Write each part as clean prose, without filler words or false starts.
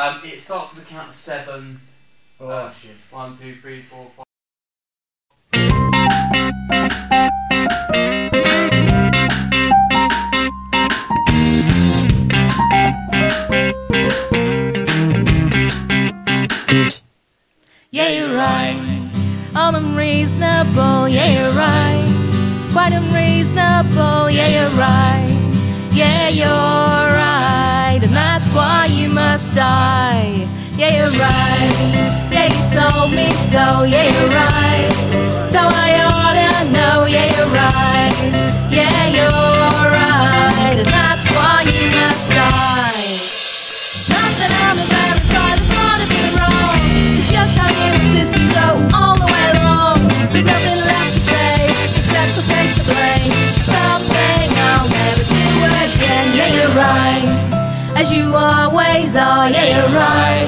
It starts with a count of 7. Oh shit. 1, 2, 3, 4, 5. Yeah, you're right. I'm unreasonable. Yeah, you're right. Quite unreasonable. Yeah, you're right. Yeah, you're right. And that's why you must die. Yeah, you're right. Yeah, you told me so. Yeah, you're right. So I ought to know. Yeah, you're right. Yeah, you're right. And that's why you must die. Not that I'm embarrassed by the thought of being wrong. It's just how you insist and so all the way along. There's nothing left to say except to take the blame. Something I'll never do again. Yeah, you're right, as you always are. Yeah, you're right.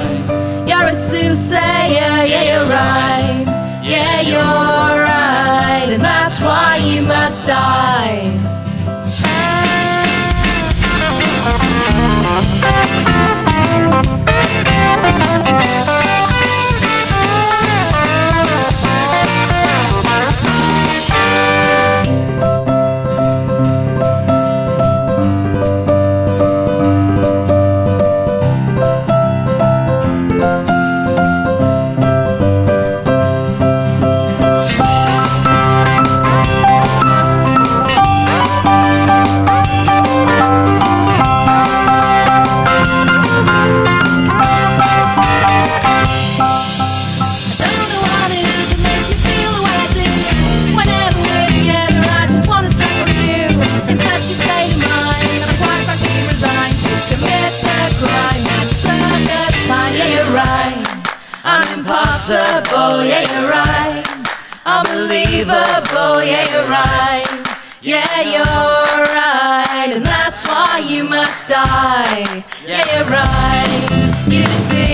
You're a soothsayer. Yeah, you're right. Yeah, you're right. And that's why you must die. Impossible, yeah, you're right. Unbelievable, yeah, you're right. Yeah, you're right. And that's why you must die. Yeah, you're right. You defeat